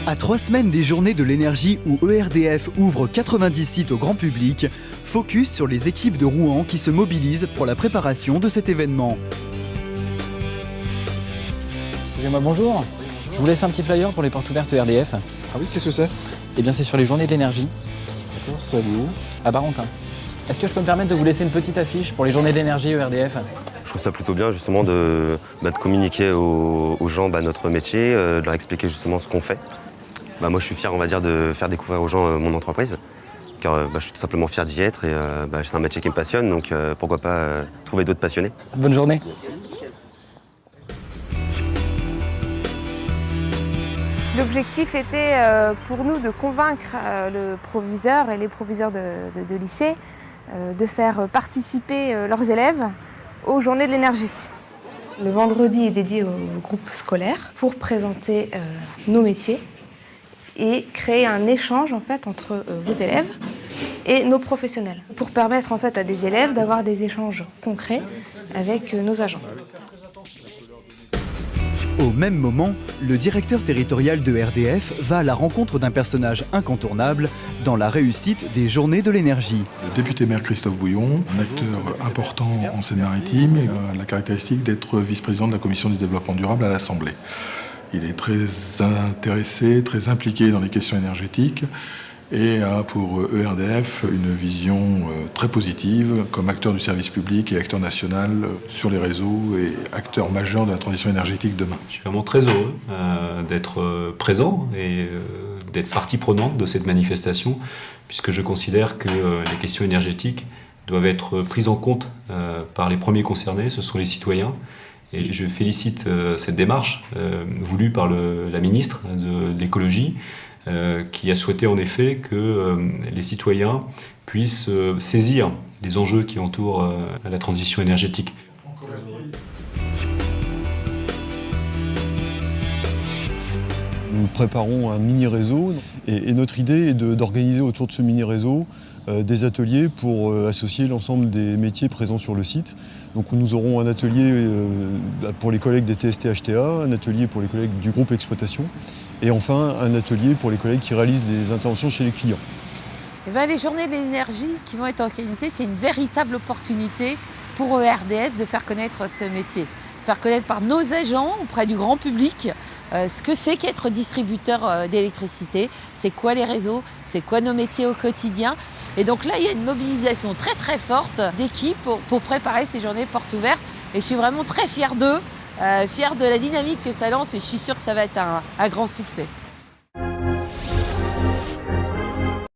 À 3 semaines des Journées de l'énergie où ERDF ouvre 90 sites au grand public, focus sur les équipes de Rouen qui se mobilisent pour la préparation de cet événement. Excusez-moi, bonjour. Je vous laisse un petit flyer pour les portes ouvertes ERDF. Ah oui, qu'est-ce que c'est? Eh bien, c'est sur les Journées de l'énergie. D'accord, ça allait où? À Barentin. Est-ce que je peux me permettre de vous laisser une petite affiche pour les Journées de l'énergie ERDF? Je trouve ça plutôt bien justement de communiquer aux gens notre métier, de leur expliquer justement ce qu'on fait. Moi je suis fier, on va dire, de faire découvrir aux gens mon entreprise, car je suis tout simplement fier d'y être et c'est un métier qui me passionne, donc pourquoi pas trouver d'autres passionnés. Bonne journée. L'objectif était pour nous de convaincre le proviseur et les proviseurs de lycée de faire participer leurs élèves aux Journées de l'énergie. Le vendredi est dédié au groupe scolaire pour présenter nos métiers et créer un échange entre vos élèves et nos professionnels, pour permettre à des élèves d'avoir des échanges concrets avec nos agents. Au même moment, le directeur territorial de RDF va à la rencontre d'un personnage incontournable dans la réussite des Journées de l'énergie. Le député-maire Christophe Bouillon, un acteur important en Seine-Maritime, a la caractéristique d'être vice-président de la commission du développement durable à l'Assemblée. Il est très intéressé, très impliqué dans les questions énergétiques et a pour ERDF une vision très positive comme acteur du service public et acteur national sur les réseaux et acteur majeur de la transition énergétique demain. Je suis vraiment très heureux d'être présent et d'être partie prenante de cette manifestation, puisque je considère que les questions énergétiques doivent être prises en compte par les premiers concernés, ce sont les citoyens. Et je félicite cette démarche voulue par la ministre de l'écologie, qui a souhaité en effet que les citoyens puissent saisir les enjeux qui entourent la transition énergétique. Nous préparons un mini-réseau et notre idée est d'organiser autour de ce mini-réseau des ateliers pour associer l'ensemble des métiers présents sur le site. Donc nous aurons un atelier pour les collègues des TST-HTA, un atelier pour les collègues du groupe exploitation et enfin un atelier pour les collègues qui réalisent des interventions chez les clients. Les Journées de l'énergie qui vont être organisées, c'est une véritable opportunité pour ERDF de faire connaître ce métier. De faire connaître par nos agents auprès du grand public ce que c'est qu'être distributeur d'électricité, c'est quoi les réseaux, c'est quoi nos métiers au quotidien. Et donc là, il y a une mobilisation très très forte d'équipes pour préparer ces journées portes ouvertes. Et je suis vraiment très fière d'eux, fière de la dynamique que ça lance et je suis sûre que ça va être un grand succès.